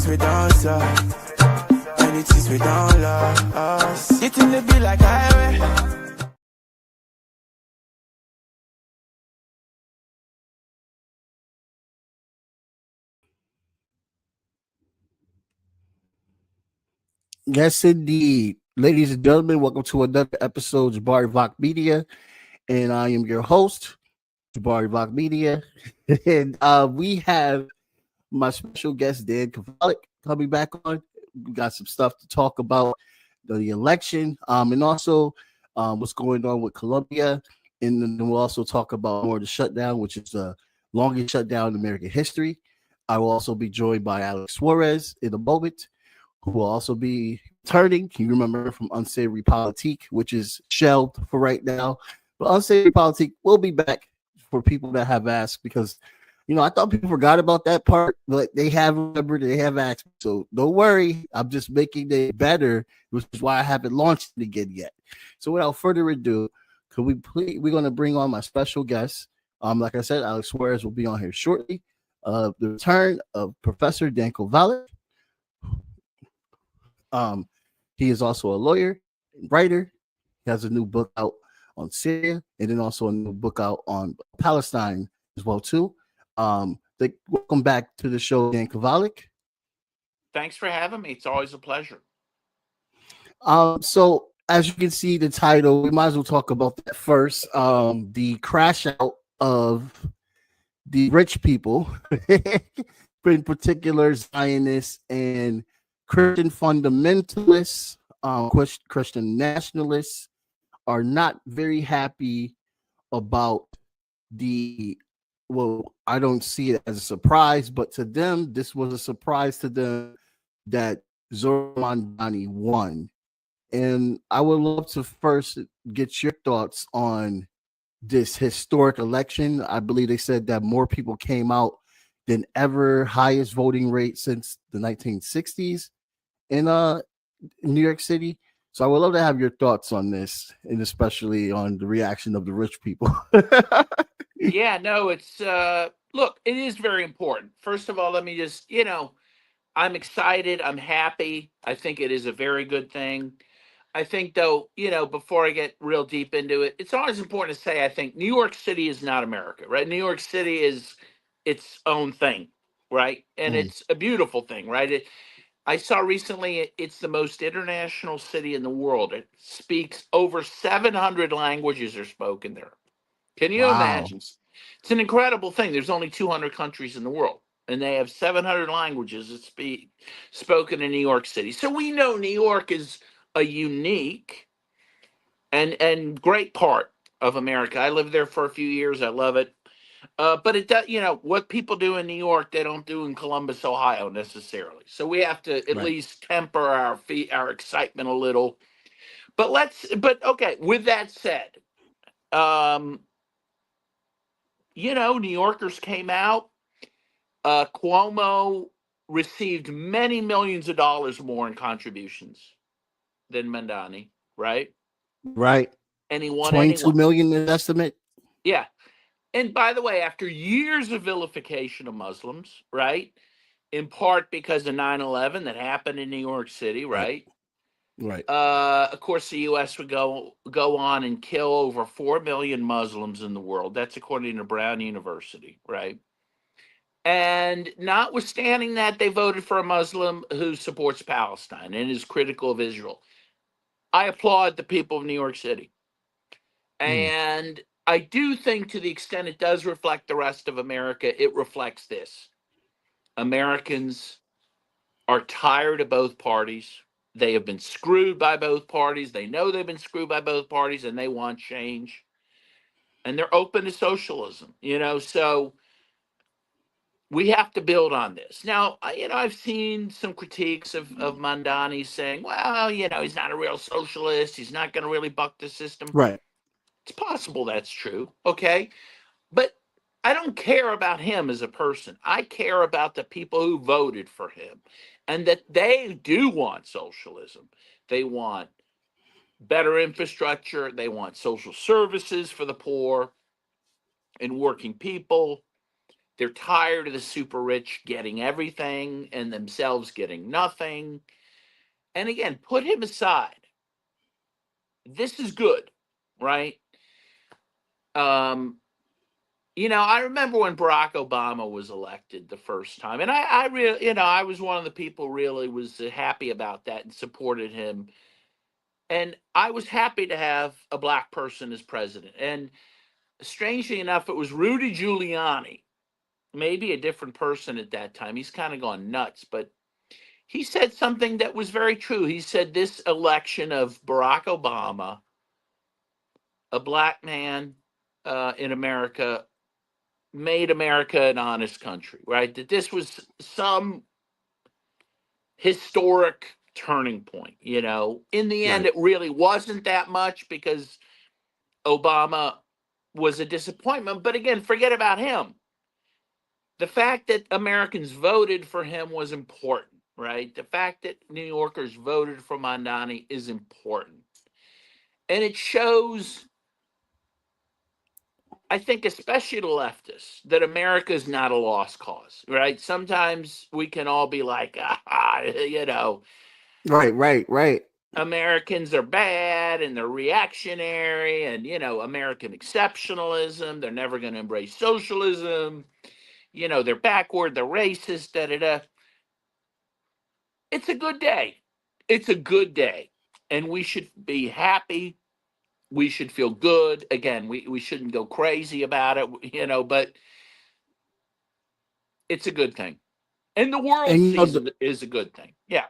things we don't solve, many things we don't lose. You think they be like highway? Yes, indeed. Ladies and gentlemen, welcome to another episode of Barbaric Media. And I am your host, Barbaric Media. And we have my special guest, Dan Kovalik, coming back on. We got some stuff to talk about the election and also what's going on with Colombia. And then we'll also talk about more of the shutdown, which is the longest shutdown in American history. I will also be joined by Alex Suarez in a moment, who will also be turning. Can you remember from Unsavory Politique, which is shelved for right now? But Unsavory Politique will be back for people that have asked because, I thought people forgot about that part, but they have remembered, they have asked. So don't worry, I'm just making it better, which is why I haven't launched it again yet. So without further ado, we're going to bring on my special guest. Like I said, Alex Suarez will be on here shortly. The return of Professor Dan Kovalik. He is also a lawyer, writer. He has a new book out on Syria, and then also a new book out on Palestine as well too. Welcome back to the show, Dan Kovalik. Thanks for having me. It's always a pleasure. So as you can see the title, we might as well talk about that first. The crash out of the rich people, in particular Zionists and Christian fundamentalists, Christian nationalists are not very happy about I don't see it as a surprise, but to them, this was a surprise to them that Zoran Mandani won. And I would love to first get your thoughts on this historic election. I believe they said that more people came out than ever, highest voting rate since the 1960s in New York City. So I would love to have your thoughts on this, and especially on the reaction of the rich people. Yeah, no, it's look, it is very important. First of all, let me just, I'm excited, I'm happy. I think it is a very good thing. I think though, before I get real deep into it, it's always important to say I think New York City is not America, right? New York City is its own thing, right? And it's a beautiful thing, right? I saw recently it's the most international city in the world. It speaks over 700 languages are spoken there. Can you imagine? It's an incredible thing. There's only 200 countries in the world, and they have 700 languages that spoken in New York City. So we know New York is a unique and great part of America. I lived there for a few years. I love it. But it does, what people do in New York, they don't do in Columbus, Ohio necessarily. So we have to at least temper our excitement a little. But okay, with that said, New Yorkers came out. Cuomo received many millions of dollars more in contributions than Mandani, right? Right. And he won 22 million in estimate. Yeah. And by the way, after years of vilification of Muslims, right? In part because of 9/11 that happened in New York City, right? Right. Of course, the U.S. would go on and kill over 4 million Muslims in the world. That's according to Brown University, right? And notwithstanding that, they voted for a Muslim who supports Palestine and is critical of Israel. I applaud the people of New York City. And I do think to the extent it does reflect the rest of America, it reflects this. Americans are tired of both parties. They have been screwed by both parties. They know they've been screwed by both parties and they want change. And they're open to socialism, so we have to build on this. Now, I've seen some critiques of Mandani saying, well, he's not a real socialist. He's not going to really buck the system. Right. It's possible that's true. Okay. But I don't care about him as a person. I care about the people who voted for him and that they do want socialism. They want better infrastructure. They want social services for the poor and working people. They're tired of the super rich getting everything and themselves getting nothing. And again, put him aside. This is good, right? I remember when Barack Obama was elected the first time, and I really, I was one of the people really was happy about that and supported him. And I was happy to have a black person as president. And strangely enough, it was Rudy Giuliani, maybe a different person at that time. He's kind of gone nuts, but he said something that was very true. He said this election of Barack Obama, a black man in America, made America an honest country, right? That this was some historic turning point. In the end, Right. it really wasn't that much because Obama was a disappointment. But again, forget about him. The fact that Americans voted for him was important, right? The fact that New Yorkers voted for Mondani is important. And it shows, I think, especially the leftists, that America is not a lost cause, right? Sometimes we can all be like, Right. Americans are bad and they're reactionary and, American exceptionalism. They're never going to embrace socialism. They're backward, they're racist, da da da. It's a good day. It's a good day. And we should be happy. We should feel good. Again, we shouldn't go crazy about it, but it's a good thing. And the world And sees it is a good thing. Yeah.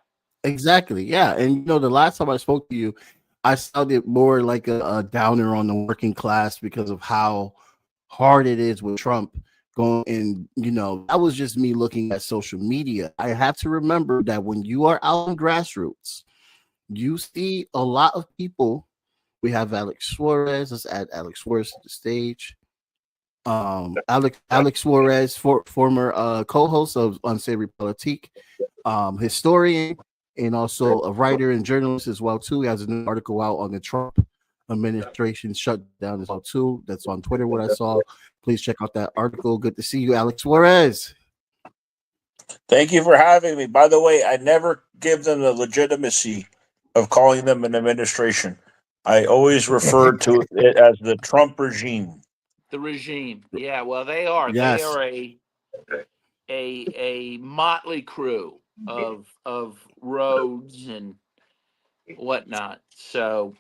exactly, yeah. And the last time I spoke to you, I sounded more like a downer on the working class because of how hard it is with Trump going. And that was just me looking at social media. I have to remember that when you are out in grassroots, you see a lot of people. We have Alex Suarez. Let's add Alex Suarez to the stage. Alex Suarez, former co-host of Unsavory Politique, historian, and also a writer and journalist as well too. He has a new article out on the Trump administration shutdown as well too. That's on Twitter. What I saw. Please check out that article. Good to see you, Alex Suarez. Thank you for having me. By the way, I never give them the legitimacy of calling them an administration. I always refer to it as the Trump regime. The regime. Yeah, well, they are. They Yes. are a motley crew of roads and whatnot. So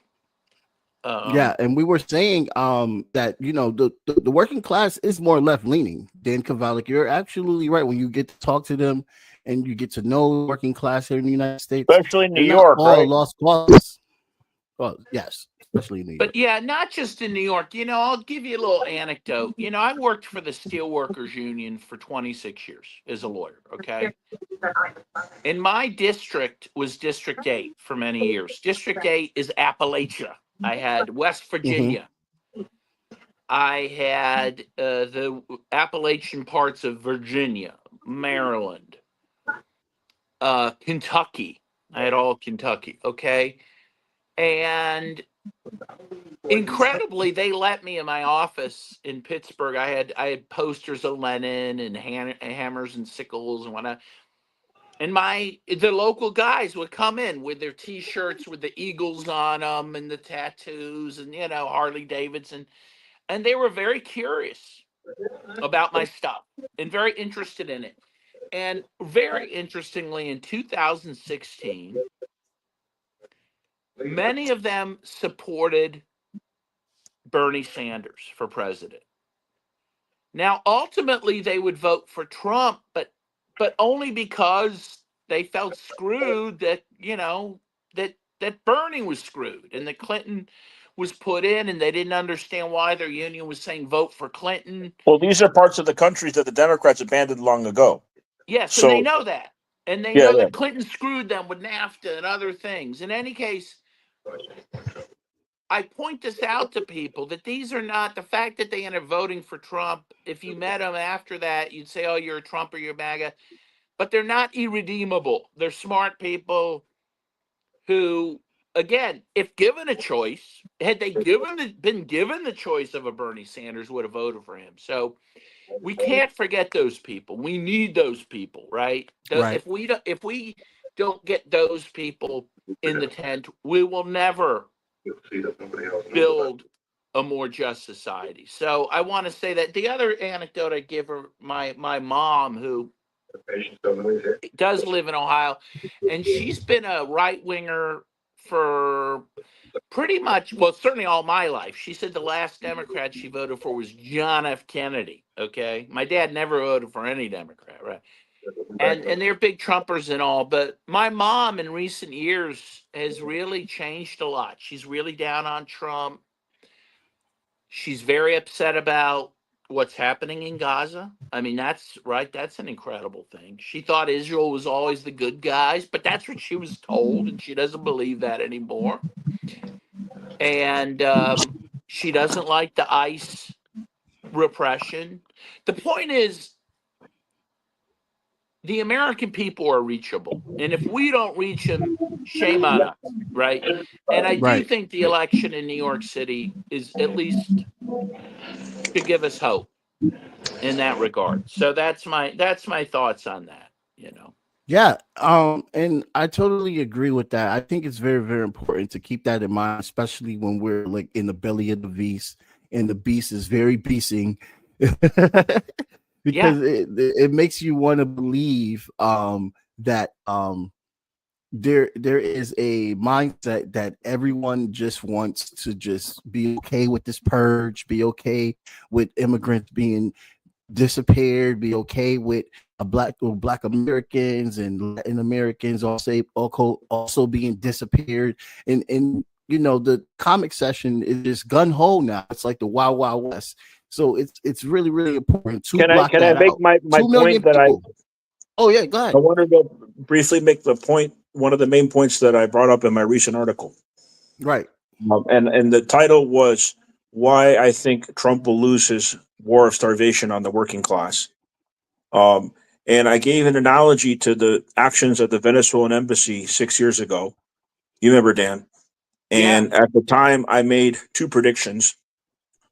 Yeah, and we were saying that the working class is more left leaning than Kovalik. You're absolutely right. When you get to talk to them and you get to know the working class here in the United States, Especially in New they're not York, all right? lost causes. Well, yes, especially in New York. But yeah, not just in New York. I'll give you a little anecdote. I worked for the Steelworkers Union for 26 years as a lawyer, okay? And my district was District 8 for many years. District 8 is Appalachia. I had West Virginia. I had the Appalachian parts of Virginia, Maryland, Kentucky. I had all Kentucky, okay? And incredibly, they let me in my office in Pittsburgh. I had posters of Lenin and hammers and sickles and whatnot. And the local guys would come in with their T-shirts with the eagles on them and the tattoos and Harley Davidson, and they were very curious about my stuff and very interested in it. And very interestingly, in 2016, many of them supported Bernie Sanders for president. Now, ultimately, they would vote for Trump, but only because they felt screwed that that Bernie was screwed and that Clinton was put in, and they didn't understand why their union was saying vote for Clinton. Well, these are parts of the countries that the Democrats abandoned long ago. Yes, and So they know that. And they yeah, know yeah. that Clinton screwed them with NAFTA and other things. In any case, I point this out to people that these are not the fact that they end up voting for Trump. If you met them after that, you'd say, oh, you're a Trump or you're MAGA. But they're not irredeemable. They're smart people who, again, if given a choice, had they been given the choice of a Bernie Sanders, would have voted for him. So We can't forget those people. We need those people, right? Right. If we don't get those people in the tent, we will never build a more just society. So I want to say that the other anecdote I give her, my mom, who does live in Ohio, and she's been a right winger for pretty much, well, certainly all my life. She said the last Democrat she voted for was John F. Kennedy. Okay, my dad never voted for any Democrat, right? And they're big Trumpers and all, but my mom in recent years has really changed a lot. She's really down on Trump. She's very upset about what's happening in Gaza. I mean, that's right. That's an incredible thing. She thought Israel was always the good guys, but that's what she was told, and she doesn't believe that anymore. And she doesn't like the ICE repression. The point is, the American people are reachable, and if we don't reach them, shame on us, right? And I do Right. think the election in New York City is at least to give us hope in that regard. So that's my thoughts on that, you know. Yeah, and I totally agree with that. I think it's very, very important to keep that in mind, especially when we're like in the belly of the beast, and the beast is very beasting, because it makes you want to believe that there is a mindset that everyone just wants to just be okay with this purge, be okay with immigrants being disappeared, be okay with black Americans and Latin Americans also being disappeared. And you know, the comic session is just gun ho now. It's like the Wild Wild West. So it's really, really important to Can I make out. my 2 million point that people. Oh yeah, go ahead. I wanted to briefly make the point, one of the main points that I brought up in my recent article. Right. And the title was why I think Trump will lose his war of starvation on the working class. And I gave an analogy to the actions at the Venezuelan embassy 6 years ago. You remember, Dan? And at the time, I made two predictions.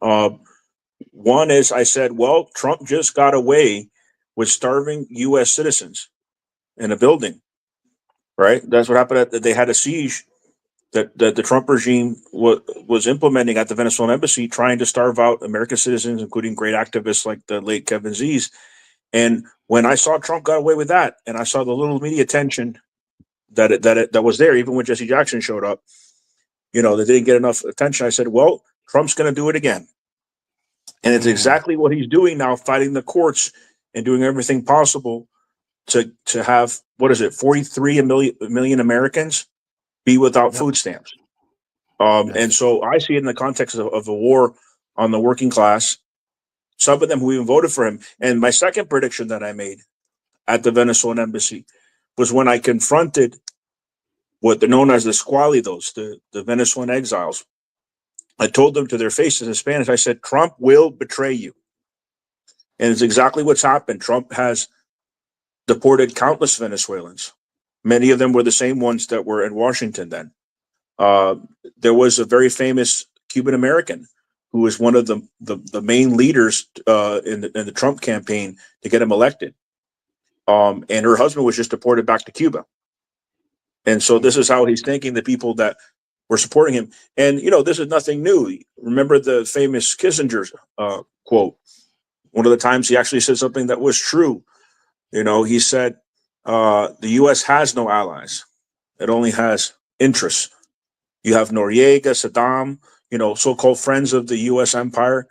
One is I said, well, Trump just got away with starving U.S. citizens in a building, right? That's what happened. They had a siege that the Trump regime was implementing at the Venezuelan embassy, trying to starve out American citizens, including great activists like the late Kevin Z's. And when I saw Trump got away with that, and I saw the little media attention that was there, even when Jesse Jackson showed up, you know, they didn't get enough attention. I said, well, Trump's going to do it again. And it's exactly what he's doing now, fighting the courts and doing everything possible to have, 43 million Americans be without food stamps. And so I see it in the context of a war on the working class, some of them who even voted for him. And my second prediction that I made at the Venezuelan embassy was when I confronted what they're known as the squalidos, the Venezuelan exiles. I told them to their faces in Spanish, I said, Trump will betray you. And it's exactly what's happened. Trump has deported countless Venezuelans. Many of them were the same ones that were in Washington then. There was a very famous Cuban American who was one of the main leaders in the Trump campaign to get him elected. And her husband was just deported back to Cuba. And so this is how he's thinking, the people that were supporting him. And, you know, this is nothing new. Remember the famous Kissinger quote. One of the times he actually said something that was true. You know, he said, the U.S. has no allies. It only has interests. You have Noriega, Saddam, you know, so-called friends of the U.S. empire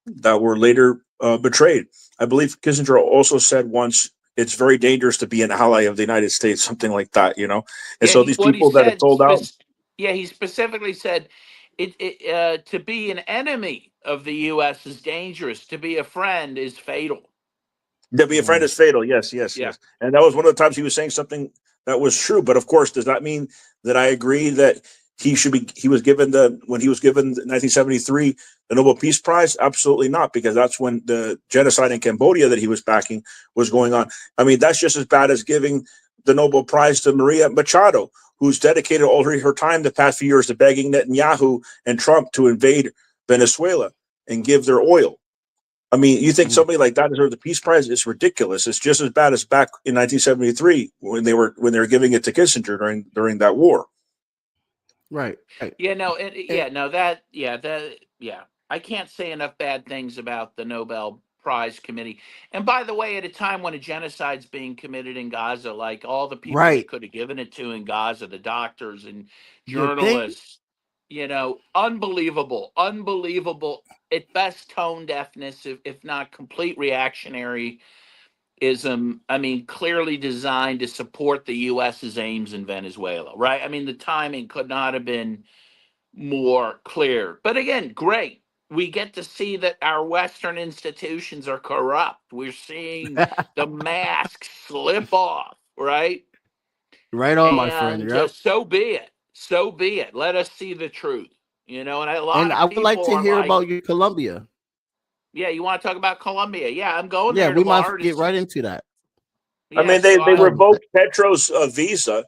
that were later betrayed. I believe Kissinger also said once, it's very dangerous to be an ally of the United States, something like that, you know? And so these people that have sold out. Yeah, he specifically said to be an enemy of the U.S. is dangerous. To be a friend is fatal. To be a friend is fatal. Yes. And that was one of the times he was saying something that was true. But of course, does that mean that I agree that he was given when he was given 1973 the Nobel Peace Prize? Absolutely not, because that's when the genocide in Cambodia that he was backing was going on. I mean, that's just as bad as giving the Nobel Prize to Maria Machado, who's dedicated all her time the past few years to begging Netanyahu and Trump to invade Venezuela and give their oil. I mean, you think somebody like that deserves the Peace Prize? It's ridiculous. It's just as bad as back in 1973 when they were giving it to Kissinger during that war. Right. Yeah, no, I can't say enough bad things about the Nobel Prize Committee. And by the way, at a time when a genocide's being committed in Gaza, like all the people Right. that could have given it to in Gaza, the doctors and You think? journalists, unbelievable, at best tone deafness, if not complete reactionary ism. I mean, clearly designed to support the U.S.'s aims in Venezuela, right? I mean, the timing could not have been more clear. But again, great. We get to see that our Western institutions are corrupt. We're seeing the masks slip off, right? Right on, my friend. And Yep. so be it. So be it. Let us see the truth. And a lot And of I would like people to are hear like, about your Colombia. yeah, you want to talk about Colombia? Yeah, I'm going Yeah, there we might tomorrow. get right into that. I Yeah, mean, so they revoked Petro's visa.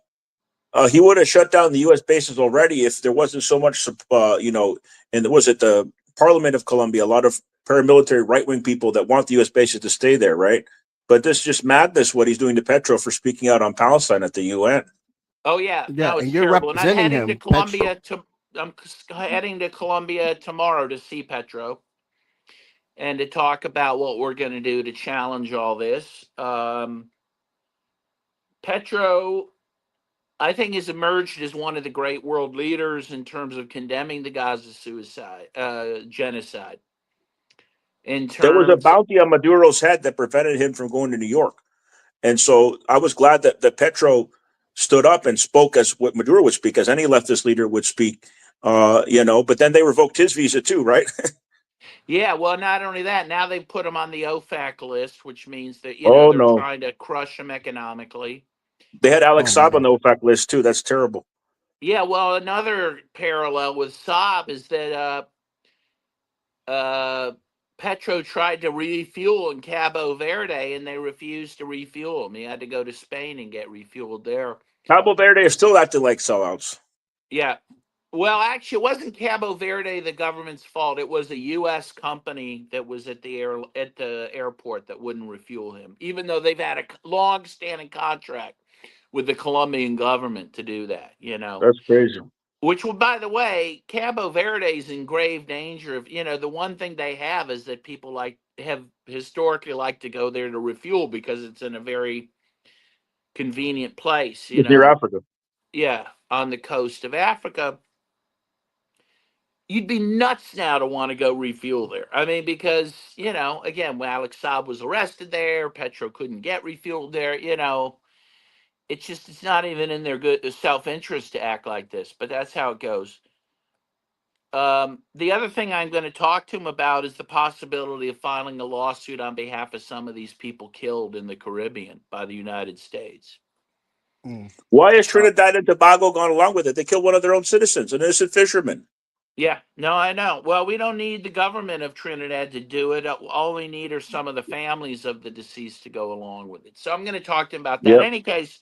He would have shut down the U.S. bases already if there wasn't so much, and was it the Parliament of Colombia, a lot of paramilitary right-wing people that want the U.S. bases to stay there, right? But this is just madness what he's doing to Petro for speaking out on Palestine at the UN. Oh yeah, Yeah, no, and it's you're terrible. And representing him, Petro. I'm heading to Colombia tomorrow to see Petro and to talk about what we're going to do to challenge all this. Petro, I think, has emerged as one of the great world leaders in terms of condemning the Gaza genocide. In There was a terms, bounty on Maduro's head that prevented him from going to New York. And so I was glad that Petro stood up and spoke as what Maduro would speak, as any leftist leader would speak, but then they revoked his visa too, right? yeah, well, not only that, now they put him on the OFAC list, which means that Oh, they're no. trying to crush him economically. They had Alex Oh, Saab man. on the OFAC list too. That's terrible. Yeah, well, another parallel with Saab is that Petro tried to refuel in Cabo Verde, and they refused to refuel him. He had to go to Spain and get refueled there. Cabo Verde is still acting like sellouts. Yeah. Well, actually, it wasn't Cabo Verde the government's fault. It was a U.S. company that was at the airport that wouldn't refuel him, even though they've had a long-standing contract with the Colombian government to do that. That's crazy. Which, well, by the way, Cabo Verde is in grave danger of, the one thing they have is that people have historically liked to go there to refuel because it's in a very convenient place, It's near Africa. Yeah, on the coast of Africa. You'd be nuts now to want to go refuel there. I mean, because, again, when Alex Saab was arrested there, Petro couldn't get refueled there, it's not even in their good self-interest to act like this, but that's how it goes. The other thing I'm going to talk to him about is the possibility of filing a lawsuit on behalf of some of these people killed in the Caribbean by the United States. Why has Trinidad and Tobago gone along with it? They killed one of their own citizens, an innocent fisherman. Yeah, no, I know. Well, we don't need the government of Trinidad to do it. All we need are some of the families of the deceased to go along with it. So I'm going to talk to him about that. Yep. In any case,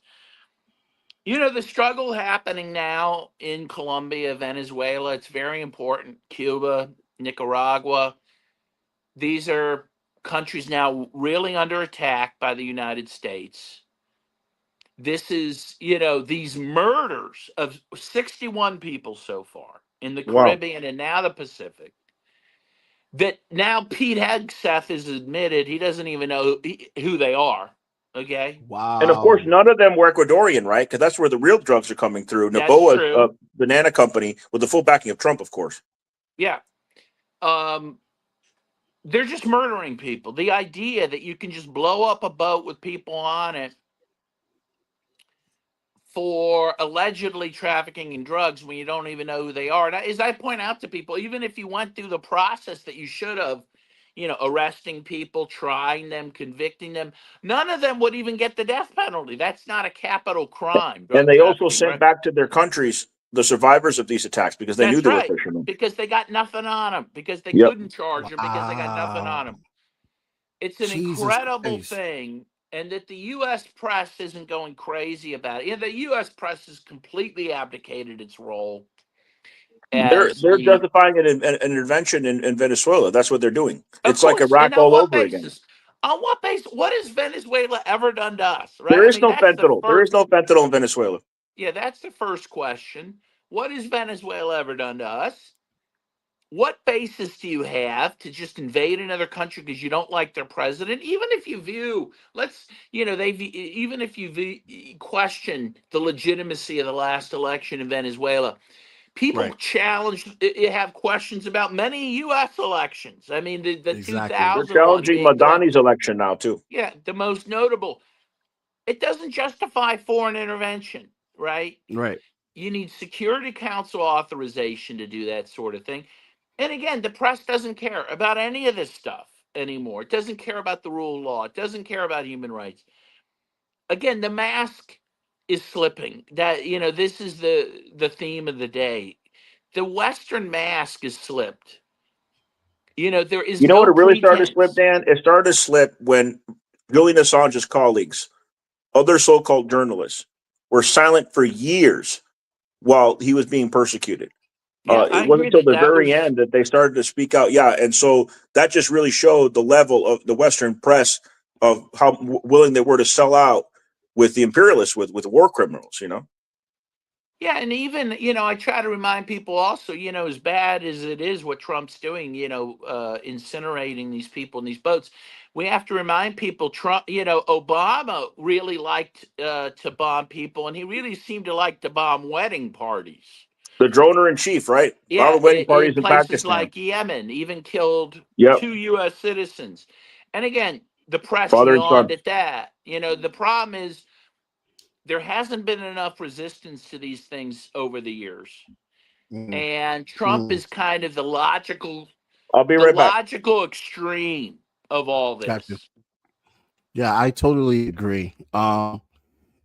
the struggle happening now in Colombia, Venezuela, it's very important. Cuba, Nicaragua. These are countries now really under attack by the United States. This is, these murders of 61 people so far in the Caribbean and now the Pacific. That now Pete Hegseth has admitted he doesn't even know who they are. Okay. Wow. And of course, none of them were Ecuadorian, right? Because that's where the real drugs are coming through. That's Noboa's true. banana company with the full backing of Trump, of course. Yeah. They're just murdering people. The idea that you can just blow up a boat with people on it for allegedly trafficking in drugs when you don't even know who they are. And as I point out to people, even if you went through the process that you should have, arresting people, trying them, convicting them, none of them would even get the death penalty. That's not a capital crime. And they also sent back to their countries the survivors of these attacks because they knew they were fishermen. Because they got nothing on them, because they couldn't charge them, because they got nothing on them. It's an incredible thing. And that the U.S. press isn't going crazy about it. The U.S. press has completely abdicated its role. as They're the justifying an intervention in Venezuela. That's what they're doing. of It's like course. Iraq And on all what over again. basis? On what basis? What has Venezuela ever done to us? Right? There I is mean, no that's the fentanyl. There is first. no fentanyl in Venezuela. Yeah, that's the first question. What has Venezuela ever done to us? What basis do you have to just invade another country because you don't like their president? Even if you view, let's, they've, even if you question the legitimacy of the last election in Venezuela, people Right. have questions about many U.S. elections. I mean, the Exactly. They're 2000 one challenging being Madani's election now too. the most notable. It doesn't justify foreign intervention, right? Right. You need Security Council authorization to do that sort of thing. And again, the press doesn't care about any of this stuff anymore. It doesn't care about the rule of law. It doesn't care about human rights. Again, the mask is slipping. That this is the theme of the day. The Western mask is slipped. There is You know what? no It really started to slip, pretense. Dan. It started to slip when Julian Assange's colleagues, other so-called journalists, were silent for years while he was being persecuted. Yeah, I It wasn't agree until the that very was. end that they started to speak out. Yeah, and so that just really showed the level of the Western press of how willing they were to sell out with the imperialists, with war criminals. Yeah, and even, I try to remind people also, as bad as it is what Trump's doing, incinerating these people in these boats, we have to remind people Trump, Obama really liked to bomb people, and he really seemed to like to bomb wedding parties. The droner in chief, right? A lot Yeah, of wedding in parties in places Pakistan. like Yemen, even killed Yep, 2 U.S. citizens. And again, the press father and yawned son. at that. The problem is there hasn't been enough resistance to these things over the years. Mm, And Trump mm, is kind of the logical I'll be the right back. logical extreme of all gotcha. this. Yeah, I totally agree.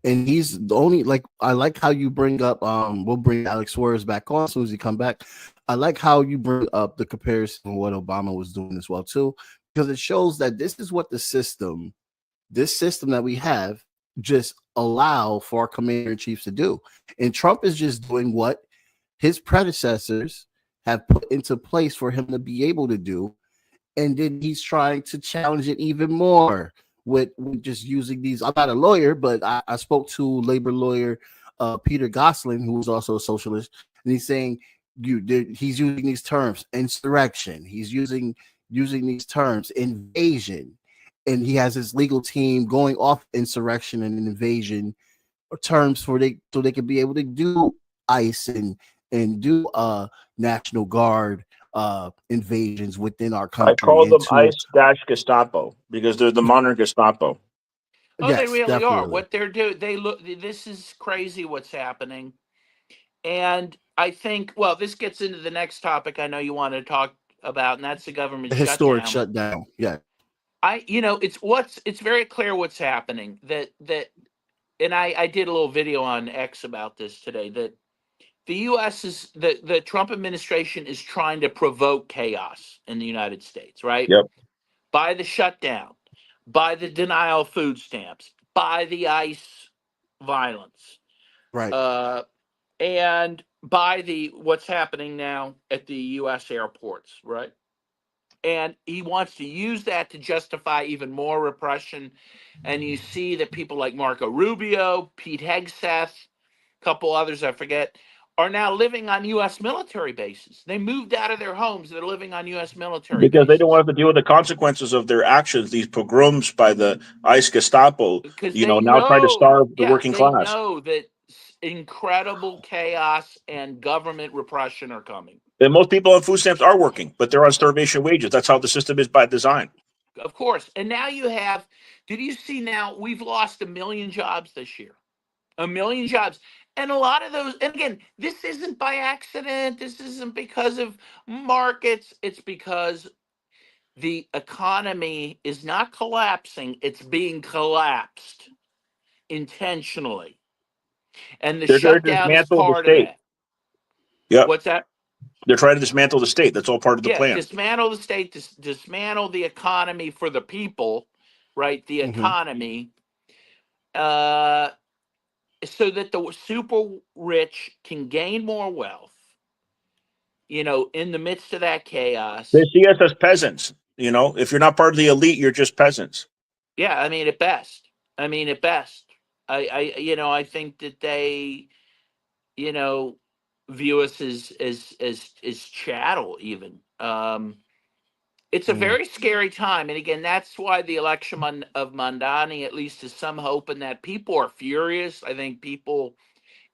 And he's the only like I like how you bring up we'll bring Alex Suarez back on as soon as he come back. I like how you bring up the comparison of what Obama was doing as well too, because it shows that this is what this system that we have just allow for our commander in chiefs to do. And Trump is just doing what his predecessors have put into place for him to be able to do. And then he's trying to challenge it even more with just using these. I'm not a lawyer, but I spoke to labor lawyer Peter Gosselin, who was also a socialist, and he's saying he's using these terms: insurrection. He's using these terms: invasion, and he has his legal team going off insurrection and invasion terms so they can be able to do ICE and do National Guard invasions within our I country call them into ICE-Gestapo because they're the modern Gestapo. Oh, they yes, really are. definitely. What they're doing, this is crazy what's happening. And I think, well, this gets into the next topic I know you want to talk about, and that's the government Historic shutdown. shutdown. Yeah. It's very clear what's happening and I did a little video on X about this today, that the U.S. the Trump administration is trying to provoke chaos in the United States, right? Yep. By the shutdown, by the denial of food stamps, by the ICE violence, Right. and by the what's happening now at the U.S. airports, right? And he wants to use that to justify even more repression. And you see that people like Marco Rubio, Pete Hegseth, a couple others I forget, are now living on U.S. military bases. They moved out of their homes. They're living on U.S. military Because they don't bases want to deal with the consequences of their actions, these pogroms by the ICE Gestapo, because they now trying to know, starve the yeah, working they class. know that incredible chaos and government repression are coming. And most people on food stamps are working, but they're on starvation wages. That's how the system is by design. Of course. And now did you see now we've lost 1 million jobs this year? 1 million jobs. And a lot of those, and again, this isn't by accident. This isn't because of markets. It's because the economy is not collapsing, it's being collapsed intentionally. And the They're trying to shutdown is dismantle the part of state. that. Yep. What's that? They're trying to dismantle the state. That's all part of the Yeah, plan. dismantle the state, dismantle the economy for the people, right? The Mm-hmm. economy, so that the super rich can gain more wealth, in the midst of that chaos. They see us as peasants. If you're not part of the elite, you're just peasants. Yeah, I mean, at best. I think that they, you know, view us as chattel even. It's a very scary time, and again, that's why the election of Mondani at least is some hope in that people are furious. I think people,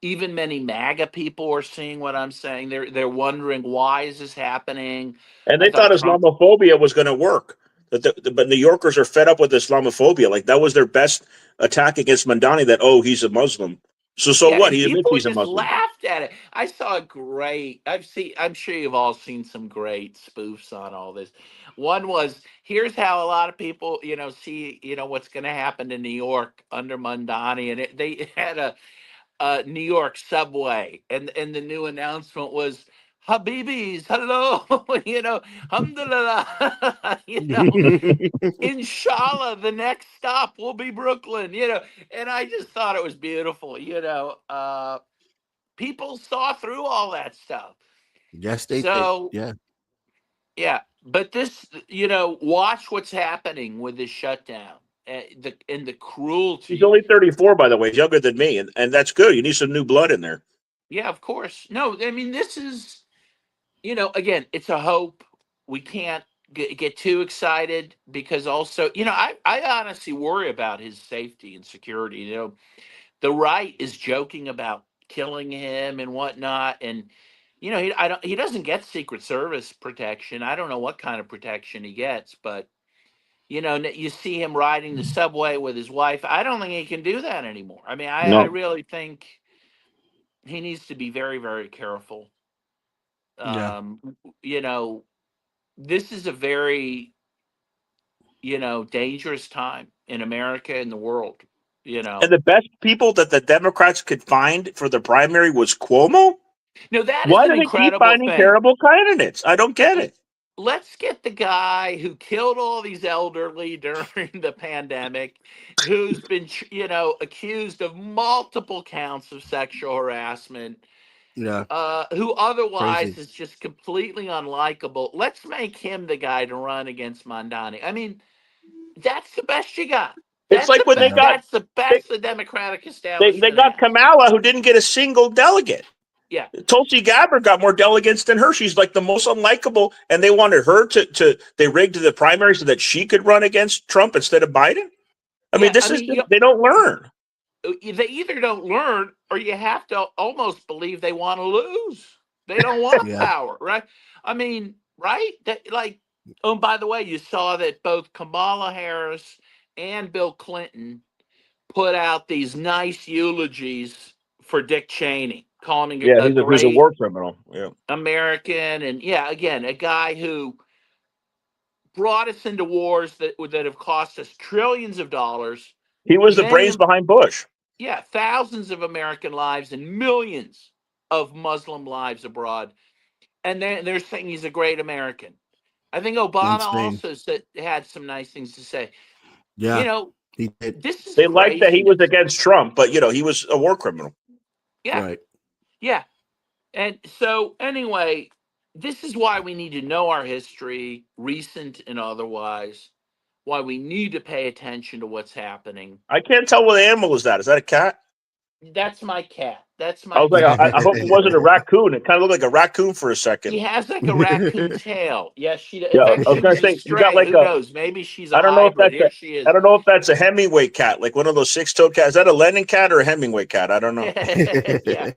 even many MAGA people, are seeing what I'm saying. They're wondering, why is this happening? And I they thought thought Trump. Islamophobia was going to work. But New Yorkers are fed up with Islamophobia. Like, that was their best attack against Mandani, that, oh, he's a Muslim. So Yeah, what? and He admits people he's a just Muslim. laughed at it. I saw a great. I'm sure you've all seen some great spoofs on all this. One was, here's how a lot of people, see, what's going to happen to New York under Mondani, and they had a New York subway, and the new announcement was, Habibis, hello, alhamdulillah, inshallah, the next stop will be Brooklyn, and I just thought it was beautiful, people saw through all that stuff. Yes, they did. So, Yeah. yeah, but this, watch what's happening with this shutdown, and the He's cruelty. only 34, by the way. He's younger than me, and that's good. You need some new blood in there. Yeah, of course. No, I mean, this is, again, it's a hope. We can't get too excited, because also, I honestly worry about his safety and security. The right is joking about killing him and whatnot, and he doesn't get Secret Service protection. I don't know what kind of protection he gets, but you see him riding the subway with his wife. I don't think he can do that anymore. I mean, I No. really think he needs to be very, very careful. Yeah. um you know this is a very dangerous time in America and the world. And the best people that the Democrats could find for the primary was Cuomo? No, that is Why an do they keep incredible finding thing. terrible candidates? I don't get it. Let's get the guy who killed all these elderly during the pandemic, who's been accused of multiple counts of sexual harassment, Yeah. who otherwise Crazy. is just completely unlikable. Let's make him the guy to run against Mondani. I mean, that's the best you got. It's like when Yeah. That's the they, best the Democratic they establishment got has. Kamala, who didn't get a single delegate. Yeah, Tulsi Gabbard got more delegates than her. She's like the most unlikable, and they wanted her to they rigged the primary so that she could run against Trump instead of Biden. I mean, yeah. this I is mean, they don't learn. they either don't learn, or you have to almost believe they want to lose. They don't want Yeah. power, right? I mean, right? That, like, oh, and by the way, you saw that both Kamala Harris and Bill Clinton put out these nice eulogies for Dick Cheney, calling him Yeah, a he's a great war criminal. Yeah, American, and yeah, again, a guy who brought us into wars that have cost us trillions of dollars, he was the many, brains behind Bush. yeah, thousands of American lives and millions of Muslim lives abroad. And they're saying he's a great American. I think Obama Insane. also had some nice things to say. Yeah. He did. This is They liked that he was craziness. against Trump, but he was a war criminal. Yeah, Right. yeah. And so, anyway, this is why we need to know our history, recent and otherwise, why we need to pay attention to what's happening. I can't tell what animal is that. Is that a cat? That's my cat. That's I my was like, cat. I hope it wasn't a raccoon. It kind of looked like a raccoon for a She second. has like a raccoon tail. Yes, she. In Yeah, fact, I was she gonna was a say you got stray. like Who knows? Maybe she's a I don't know if hybrid. that's Here she is. I don't know if that's a Hemingway cat, like one of those 6-toed cats. Is that a Lennon cat or a Hemingway cat? I don't know. Yeah,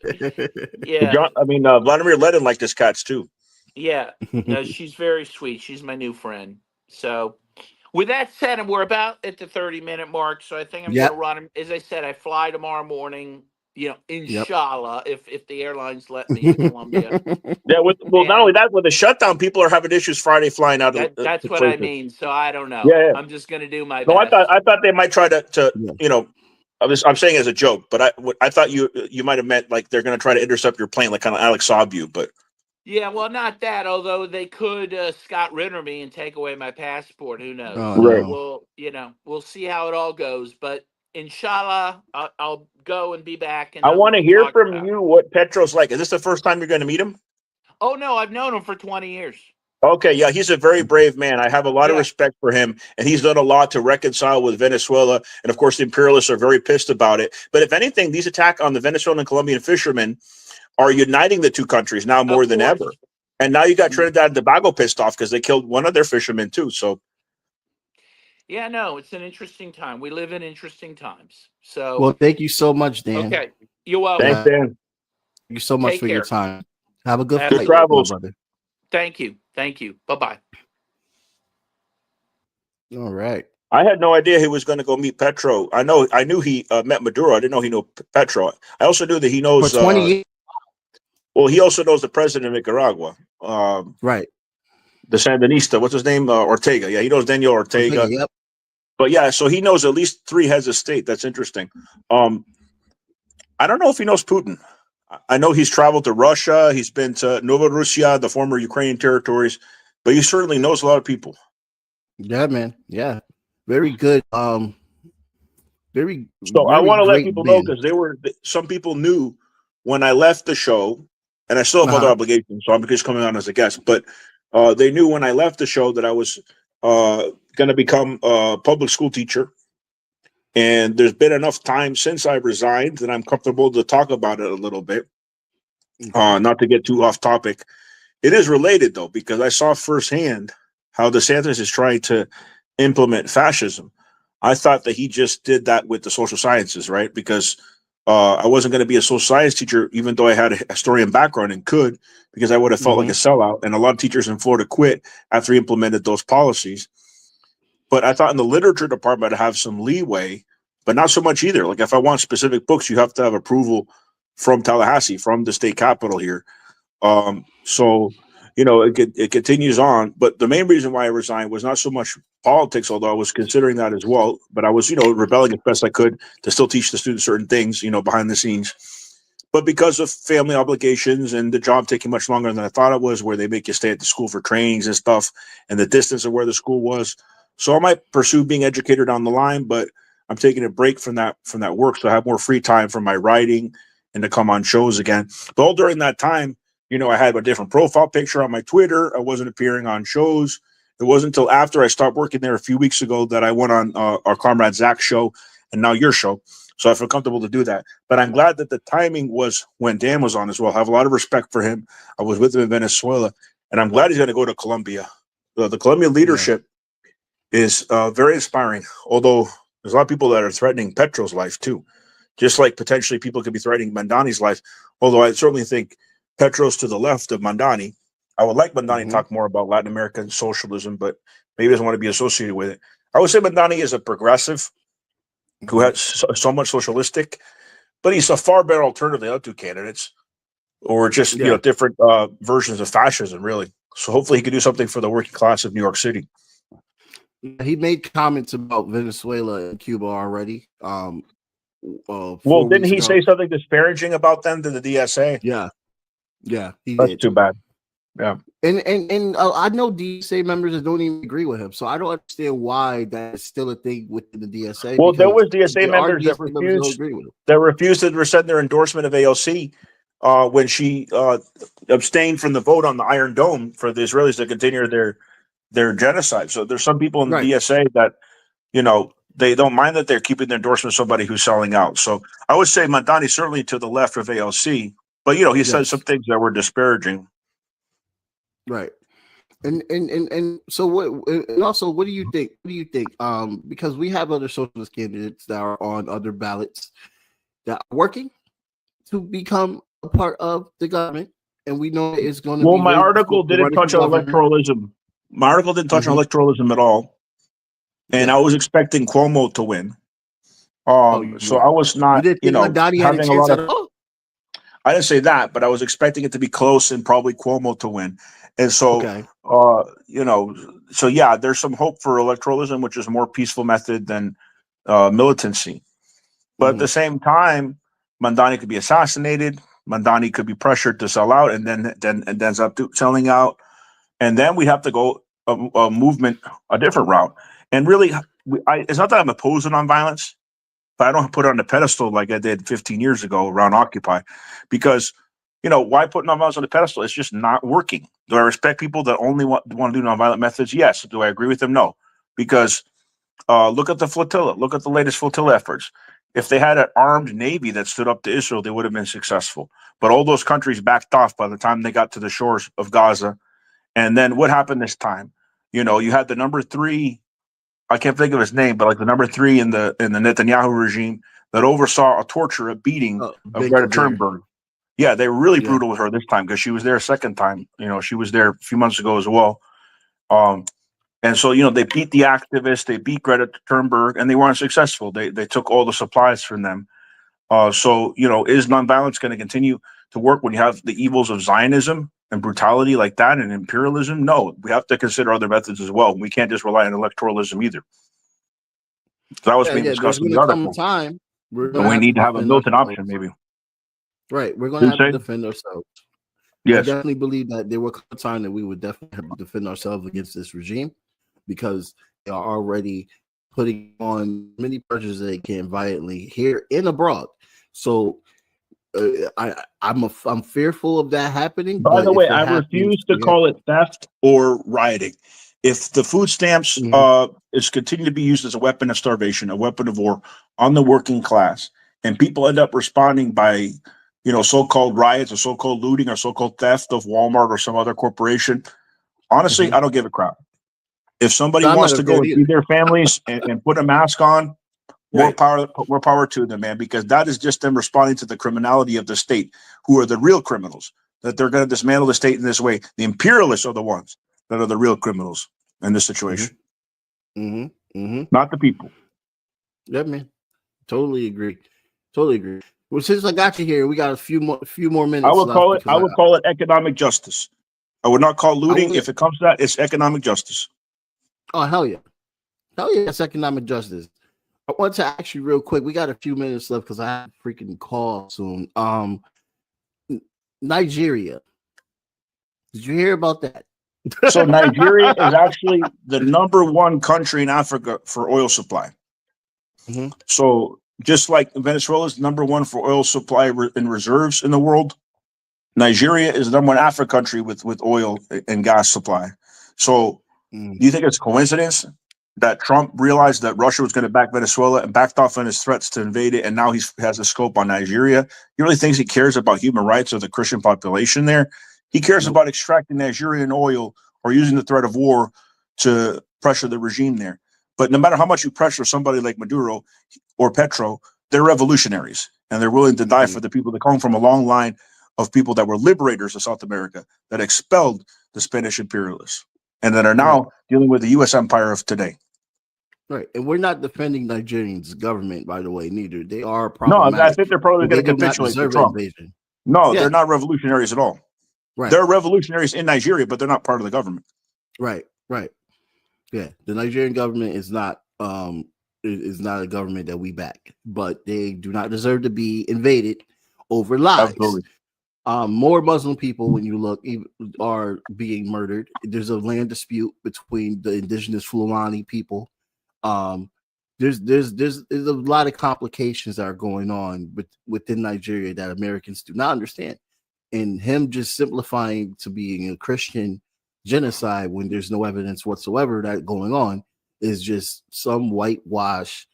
yeah, Vladimir Lenin liked his cats too. yeah. No, she's very sweet. She's my new friend. So, with that said, and we're about at the 30-minute mark, so I think I'm going Yep. to run. As I said, I fly tomorrow morning. Inshallah, if the airlines let me to Colombia. Yeah, not And only that, with the shutdown, people are having issues Friday flying out of that's to what I places. mean. So I don't know. Yeah, yeah. I'm just going to do my No, best. I thought they might try to Yeah. I'm saying as a joke, but I thought you might have meant like they're going to try to intercept your plane, like kind of Alex Saab you, but. Yeah, well, not that. Although they could Scott Ritter me and take away my passport. Who knows? Oh, So no. we'll see how it all goes. But inshallah, I'll go and be back. And I we want to can hear talk from about it. you what Petro's like. Is this the first time you're going to meet him? Oh no, I've known him for 20 years. Okay, yeah, he's a very brave man. I have a lot of Yeah. respect for him, and he's done a lot to reconcile with Venezuela. And of course, the imperialists are very pissed about it. But if anything, these attacks on the Venezuelan and Colombian fishermen are uniting the two countries now more Of than course. ever. And now you got Trinidad and Tobago pissed off because they killed one of their fishermen too. So Yeah, no, it's an interesting time. We live in interesting times. So, Well, thank you so much, Dan. okay, you're welcome. thanks, Dan. Thank you so much Take for your care. time. Have a good Absolutely. flight, my travels. brother. Thank you. Thank you. Bye-bye. All right. I had no idea he was going to go meet Petro. I knew he met Maduro. I didn't know he knew Petro. I also knew that he For knows. 20 years. Well, he also knows the president of Nicaragua, Right. the Sandinista. What's his name? Ortega. Yeah, he knows Daniel Ortega. Yep. But yeah, so he knows at least 3 heads of state. That's interesting. I don't know if he knows Putin. I know he's traveled to Russia. He's been to Novorossiya, the former Ukrainian territories, but he certainly knows a lot of people. Yeah, man. Yeah. Very good. Very. So I very want to let great people know man. because some people knew when I left the show, and I still have other obligations, so I'm just coming on as a guest. But they knew when I left the show that I was going to become a public school teacher. And there's been enough time since I resigned that I'm comfortable to talk about it a little bit. Not to get too off topic. It is related, though, because I saw firsthand how DeSantis is trying to implement fascism. I thought that he just did that with the social sciences, right? Because I wasn't going to be a social science teacher, even though I had a historian background and could, because I would have felt like a sellout. And a lot of teachers in Florida quit after he implemented those policies. But I thought in the literature department I'd have some leeway, but not so much either. Like if I want specific books, you have to have approval from Tallahassee, from the state capital here. So, you know, it continues on. But the main reason why I resigned was not so much politics, although I was considering that as well. But I was, rebelling as best I could to still teach the students certain things, behind the scenes. But because of family obligations and the job taking much longer than I thought it was, where they make you stay at the school for trainings and stuff, and the distance of where the school was. So I might pursue being an educator down the line, but I'm taking a break from that work, so I have more free time for my writing and to come on shows again. But all during that time, I had a different profile picture on my Twitter. I wasn't appearing on shows. It wasn't until after I stopped working there a few weeks ago that I went on our comrade Zach's show and now your show. So I feel comfortable to do that. But I'm glad that the timing was when Dan was on as well. I have a lot of respect for him. I was with him in Venezuela, and I'm glad he's going to go to Colombia. The Colombian leadership is very inspiring, although there's a lot of people that are threatening Petro's life too, just like potentially people could be threatening Mandani's life, although I certainly think Petro's to the left of Mandani. I would like Mandani to talk more about Latin American socialism, but maybe doesn't want to be associated with it. I would say Mandani is a progressive who has so much socialistic, but he's a far better alternative than the other two candidates, or just different versions of fascism, really. So hopefully he could do something for the working class of New York City. He made comments about Venezuela and Cuba already. Well, didn't he say something disparaging about them to the DSA? Yeah, he That's did. too bad. Yeah, and I know DSA members that don't even agree with him, so I don't understand why that is still a thing within the DSA. Well, there was DSA members that refused to rescind their endorsement of AOC when she abstained from the vote on the Iron Dome for the Israelis to continue their genocide. So there's some people in the DSA that, they don't mind that they're keeping the endorsement of somebody who's selling out. So I would say Mandani certainly to the left of AOC, but he said some things that were disparaging. Right. And so what? And also, what do you think? What do you think? Because we have other socialist candidates that are on other ballots that are working to become a part of the government, and we know it's going to. Well, my article didn't touch on electoralism. My article didn't touch on electoralism at all, and I was expecting Cuomo to win. So I was not, having a lot of. I didn't say that, but I was expecting it to be close and probably Cuomo to win. And so, there's some hope for electoralism, which is a more peaceful method than militancy. But at the same time, Mandani could be assassinated. Mandani could be pressured to sell out, and then ends up selling out. And then we have to go a movement, a different route. And really, it's not that I'm opposed to nonviolence, but I don't put it on the pedestal like I did 15 years ago around Occupy, because why put nonviolence on the pedestal? It's just not working. Do I respect people that only want to do nonviolent methods? Yes. Do I agree with them? No. Because look at the flotilla. Look at the latest flotilla efforts. If they had an armed navy that stood up to Israel, they would have been successful. But all those countries backed off by the time they got to the shores of Gaza. And then what happened this time? You had the number 3, I can't think of his name, but like the number 3 in the Netanyahu regime that oversaw a beating of Greta Thunberg. Yeah, they were really brutal with her this time because she was there a second time. She was there a few months ago as well. And so, they beat the activists, they beat Greta Thunberg, and they weren't successful. They took all the supplies from them. So, is nonviolence going to continue to work when you have the evils of Zionism and brutality like that and imperialism? No, we have to consider other methods as well. We can't just rely on electoralism either. That was being discussed in the article. We need to have a militant option, maybe. Right. We're going to have to defend ourselves. Yes. I definitely believe that there will come a time that we would definitely have to defend ourselves against this regime because they are already putting on many pressures they can violently here and abroad. So I'm fearful of that happening. By the way, I refuse to call it theft or rioting. If the food stamps is continuing to be used as a weapon of starvation, a weapon of war on the working class, and people end up responding by so-called riots or so-called looting or so-called theft of Walmart or some other corporation, honestly, I don't give a crap. If somebody wants to go and feed their families and put a mask on, more power to them, man, because that is just them responding to the criminality of the state, who are the real criminals, that they're going to dismantle the state in this way. The imperialists are the ones that are the real criminals in this situation. Not the people. Yeah, man. Totally agree. Well, since I got you here, we got a few more minutes. I would call it economic justice. I would not call looting. If it comes to that, it's economic justice. Oh, hell yeah. It's economic justice. I want to ask you real quick. We got a few minutes left because I have a freaking call soon. Nigeria. Did you hear about that? So Nigeria is actually the number 1 country in Africa for oil supply. So just like Venezuela is number 1 for oil supply and reserves in the world, Nigeria is the number 1 African country with oil and gas supply. So do you think it's coincidence that Trump realized that Russia was going to back Venezuela and backed off on his threats to invade it, and now he has a scope on Nigeria? He really thinks he cares about human rights of the Christian population there? He cares about extracting Nigerian oil or using the threat of war to pressure the regime there. But no matter how much you pressure somebody like Maduro or Petro, they're revolutionaries, and they're willing to die for the people that come from a long line of people that were liberators of South America, that expelled the Spanish imperialists, and that are now dealing with the U.S. empire of today. Right, and we're not defending Nigerians' government, by the way, neither. They are problematic. No, I think they're probably going to capitulate to Trump. No, they're not revolutionaries at all. Right. They're revolutionaries in Nigeria, but they're not part of the government. Right. Yeah, the Nigerian government is not a government that we back, but they do not deserve to be invaded over lies. Absolutely. More Muslim people, when you look, are being murdered. There's a land dispute between the indigenous Fulani people. There's a lot of complications that are going on within Nigeria that Americans do not understand. And him just simplifying to being a Christian genocide when there's no evidence whatsoever that going on is just some whitewash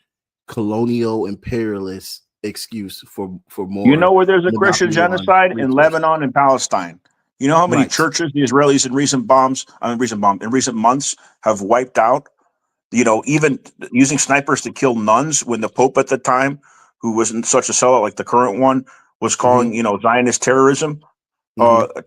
colonial imperialist excuse for more. You know where there's a Christian genocide? In Lebanon and Palestine. You know how many churches the Israelis in recent months have wiped out? Even using snipers to kill nuns, when the Pope at the time, who wasn't such a sellout like the current one, was calling, Zionist terrorism,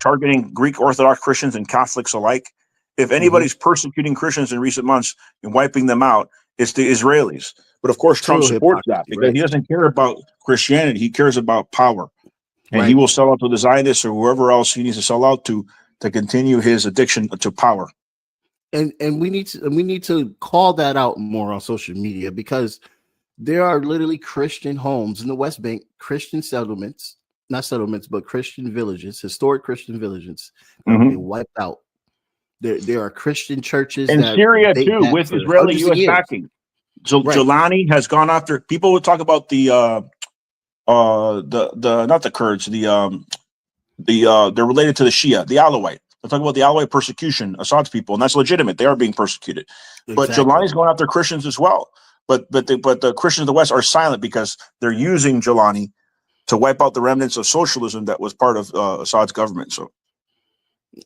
targeting Greek Orthodox Christians and Catholics alike. If anybody's persecuting Christians in recent months and wiping them out, it's the Israelis. But of course, Trump supports that because he doesn't care about Christianity. He cares about power. And he will sell out to the Zionists or whoever else he needs to sell out to continue his addiction to power. And we need to call that out more on social media, because there are literally Christian homes in the West Bank, Christian settlements, not settlements, but Christian villages, historic Christian villages that have been wiped out. There are Christian churches in Syria too, with Israeli U.S. backing. So Jelani has gone after people. Would talk about the not the Kurds, the they're related to the Shia, the Alawite. They're talking about the Alawite persecution, Assad's people, and that's legitimate. They are being persecuted. But Exactly. Jelani's going after Christians as well. But the Christians of the West are silent because they're using Jelani to wipe out the remnants of socialism that was part of Assad's government. So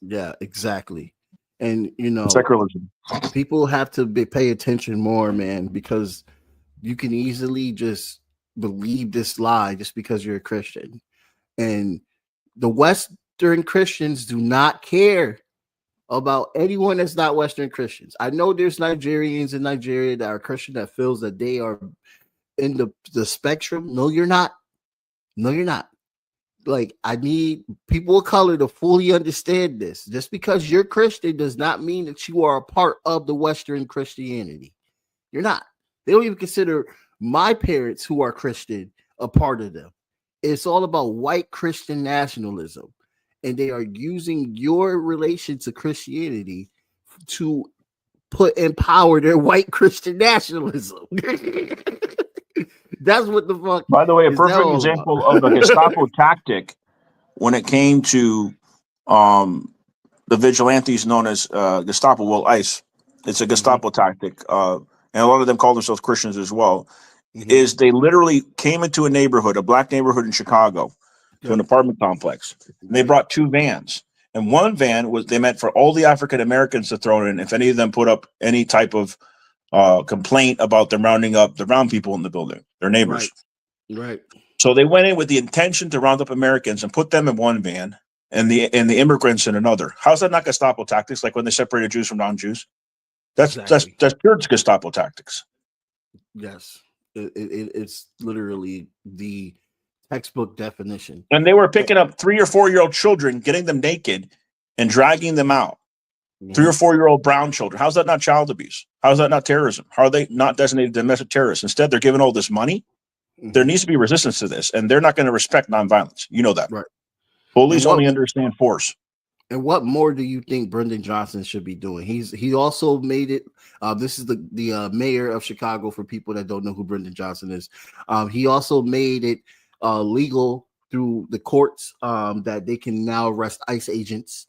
yeah, exactly. And secularism. people have to pay attention more, man, because you can easily just believe this lie just because you're a Christian. And the Western Christians do not care about anyone that's not Western Christians. I know there's Nigerians in Nigeria that are Christian that feels that they are in the spectrum. No, you're not. No, you're not. Like, I need people of color to fully understand this. Just because you're Christian does not mean that you are a part of the Western Christianity. You're not. They don't even consider my parents who are Christian a part of them. It's all about white Christian nationalism. And they are using your relation to Christianity to empower their white Christian nationalism. That's what the fuck. By the way, a perfect example of a Gestapo tactic when it came to the vigilantes known as Gestapo, well, ICE. It's a Gestapo tactic, and a lot of them call themselves Christians as well. Is they literally came into a neighborhood, a black neighborhood in Chicago, to an apartment complex. And they brought 2 vans. And one van was they meant for all the African Americans to throw in if any of them put up any type of complaint about them rounding up the brown people in the building, their neighbors. Right. So they went in with the intention to round up Americans and put them in one van and the immigrants in another. How's that not Gestapo tactics? Like when they separated Jews from non-Jews? That's pure Gestapo tactics. Yes. It's literally the textbook definition. And they were picking up 3 or 4-year-old children, getting them naked and dragging them out. 3 or 4-year-old brown children. How's that not child abuse? How's that not terrorism? How are they not designated domestic terrorists? Instead, they're given all this money. There needs to be resistance to this, and they're not going to respect nonviolence. You know that. Right. Police only understand force. And what more do you think Brendan Johnson should be doing? He also made it. This is the mayor of Chicago for people that don't know who Brendan Johnson is. He also made it legal through the courts that they can now arrest ICE agents.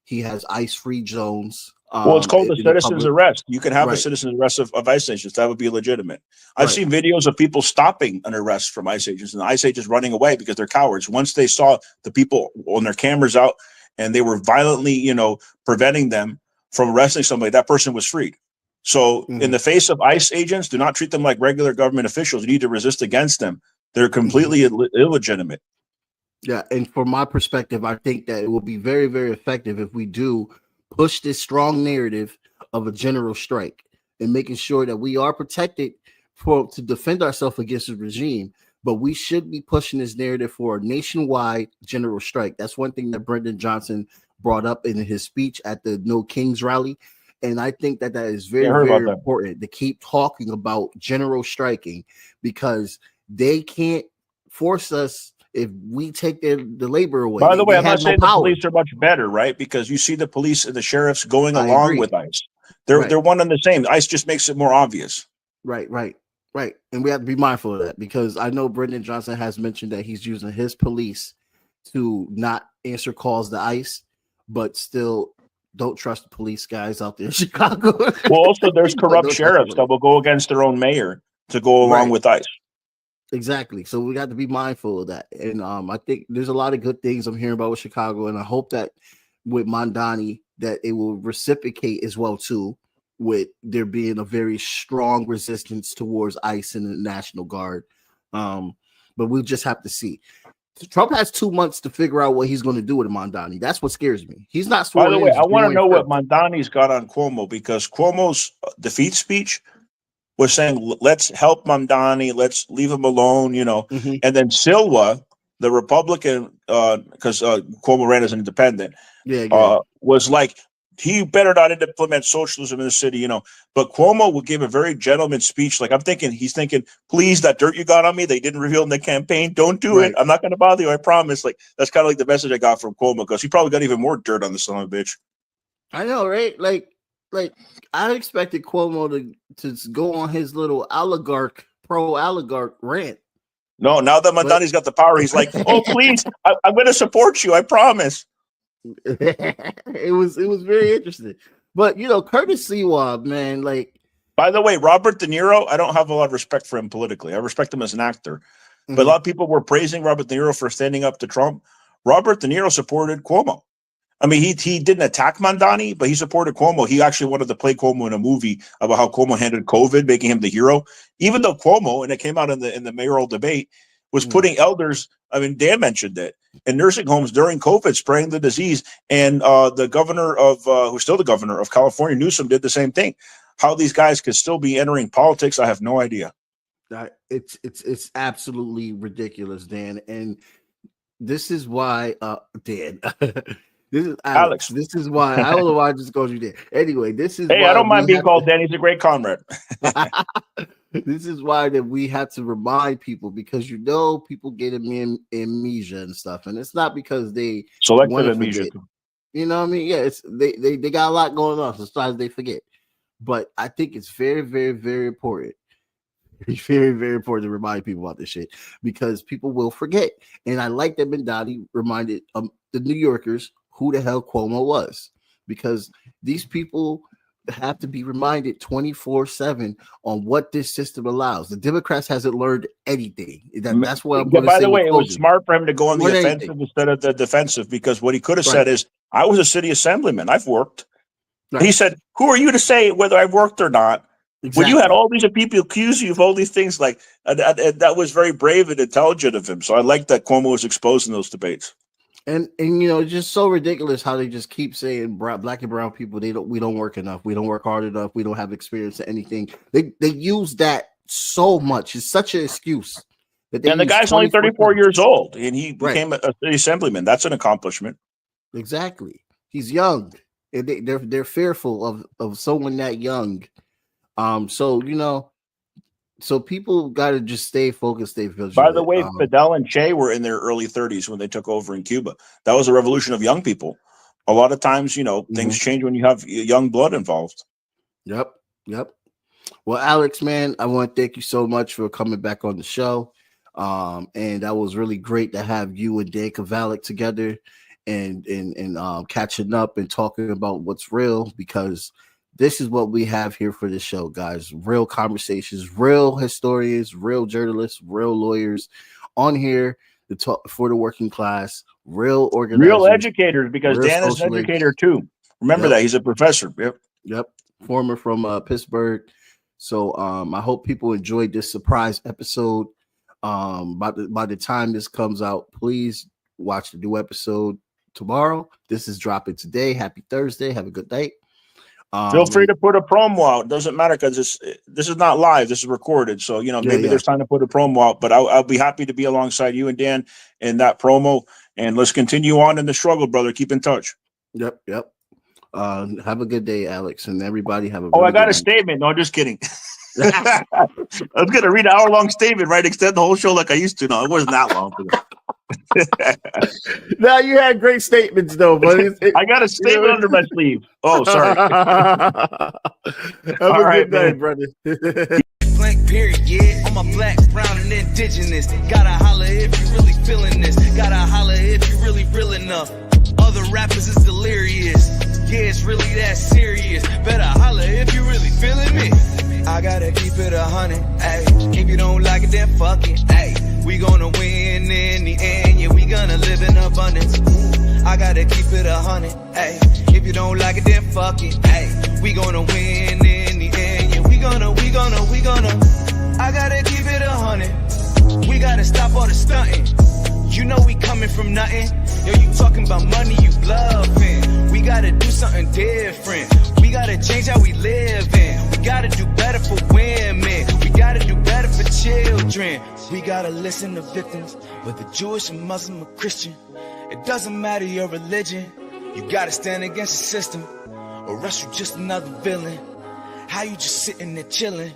He has ICE-free zones. Well, it's called a citizen's arrest. You can have a citizen's arrest of ICE agents. That would be legitimate. I've seen videos of people stopping an arrest from ICE agents and the ICE agents running away because they're cowards. Once they saw the people on their cameras out and they were violently, preventing them from arresting somebody, that person was freed. So in the face of ICE agents, do not treat them like regular government officials. You need to resist against them. They're completely illegitimate. Yeah, and from my perspective, I think that it will be very, very effective if we do push this strong narrative of a general strike and making sure that we are protected to defend ourselves against the regime. But we should be pushing this narrative for a nationwide general strike. That's one thing that Brendan Johnson brought up in his speech at the No Kings rally. And I think that is very, very important to keep talking about general striking because they can't force us if we take the labor away. By the way, I'm not saying the police are much better, right? Because you see the police and the sheriffs going along with ICE. They're one and the same. ICE just makes it more obvious. Right. And we have to be mindful of that because I know Brendan Johnson has mentioned that he's using his police to not answer calls to ICE, but still don't trust the police guys out there in Chicago. Well, also there's corrupt sheriffs that will go against their own mayor to go along with ICE. Exactly. So we got to be mindful of that. And I think there's a lot of good things I'm hearing about with Chicago. And I hope that with Mondani that it will reciprocate as well, too, with there being a very strong resistance towards ICE and the National Guard. But we'll just have to see. Trump has 2 months to figure out what he's going to do with Mondani. That's what scares me. He's not sworn. By the way, I want to know what Mondani's got on Cuomo because Cuomo's defeat speech was saying, let's help Mondani, let's leave him alone, And then Silva, the Republican, because Cuomo ran as an independent, was like, he better not implement socialism in the city, But Cuomo would give a very gentleman speech. Like, he's thinking, please, that dirt you got on me, they didn't reveal in the campaign. Don't do it. I'm not going to bother you. I promise. Like, that's kind of like the message I got from Cuomo because he probably got even more dirt on the son of a bitch. I know, right? Like I expected Cuomo to go on his little pro oligarch rant. No, now that Mandani's got the power, he's like, oh, please, I'm going to support you. I promise. It was very interesting. But, Curtis Seward, man, like. By the way, Robert De Niro, I don't have a lot of respect for him politically. I respect him as an actor. But a lot of people were praising Robert De Niro for standing up to Trump. Robert De Niro supported Cuomo. I mean, he didn't attack Mandani, but he supported Cuomo. He actually wanted to play Cuomo in a movie about how Cuomo handled COVID, making him the hero. Even though Cuomo, and it came out in the mayoral debate, was putting elders, I mean, Dan mentioned it, in nursing homes during COVID, spraying the disease. And the governor of, who's still the governor of California, Newsom, did the same thing. How these guys could still be entering politics, I have no idea. It's absolutely ridiculous, Dan. And this is why, Dan, this is Alex. This is why, I don't know why I just called you Dan. Anyway, this is Hey, I don't mind being called Dan. He's a great comrade. This is why that we have to remind people, because people get amnesia and stuff, and it's not because they selective amnesia. You know what I mean? Yeah, it's they got a lot going on, so sometimes they forget. But I think it's very, very, very important. It's very, very important to remind people about this shit, because people will forget. And I like that Mandani reminded the New Yorkers who the hell Cuomo was, because these people have to be reminded 24/7 on what this system allows. The Democrats hasn't learned anything. That's what I'm going to say. By the way, it was smart for him to go on the offensive instead of the defensive, because what he could have said is, I was a city assemblyman. I've worked. Right. He said, who are you to say whether I've worked or not? Exactly. When you had all these people accuse you of all these things, like that was very brave and intelligent of him. So I like that Cuomo was exposed in those debates. And it's just so ridiculous how they just keep saying black and brown people, we don't work enough, we don't work hard enough, we don't have experience in anything. They use that so much. It's such an excuse. And the guy's only 34 years old, and he became a city assemblyman. That's an accomplishment. Exactly. He's young. They're fearful of someone that young. So people got to just stay focused, stay vigilant. By the way, Fidel and Che were in their early 30s when they took over in Cuba. That was a revolution of young people. A lot of times, things change when you have young blood involved. Yep. Well, Alex, man, I want to thank you so much for coming back on the show. And that was really great to have you and Dan Kovalik together and catching up and talking about what's real, because this is what we have here for the show, guys. Real conversations, real historians, real journalists, real lawyers on here to talk for the working class, real organizers. Real educators, because Dan is an educator too. Remember that. He's a professor. Yep. Former from Pittsburgh. So I hope people enjoyed this surprise episode. By the time this comes out, please watch the new episode tomorrow. This is dropping today. Happy Thursday. Have a good night. Feel free to put a promo out. Doesn't matter, because this is not live. This is recorded. So, maybe there's time to put a promo out. But I'll be happy to be alongside you and Dan in that promo. And let's continue on in the struggle, brother. Keep in touch. Yep. Have a good day, Alex, and everybody have a I got a statement. No, I'm just kidding. I was going to read an hour-long statement, right? Extend the whole show like I used to. No, it wasn't that long. Now you had great statements, though, but I got a statement under my sleeve. Oh, sorry. Have a good night, brother. Blank period, yeah. On my black, brown, and indigenous. Gotta holler if you really feeling this. Gotta holler if you really real enough. Other rappers is delirious. Yeah, it's really that serious. Better holler if you really feeling me. I gotta keep it 100, ayy. If you don't like it, then fuck it, ayy. We gonna win in the end, yeah, we gonna live in abundance. I gotta keep it 100, ayy. If you don't like it, then fuck it, ayy. We gonna win in the end, yeah, we gonna. I gotta keep it 100. We gotta stop all the stunting. You know we coming from nothing. Yo, you talking about money, you bluffing. We gotta do something different. We gotta change how we live in. We gotta do better for women. We gotta do better for children. We gotta listen to victims, whether Jewish or Muslim or Christian. It doesn't matter your religion. You gotta stand against the system, or else you just another villain. How you just sitting there chilling?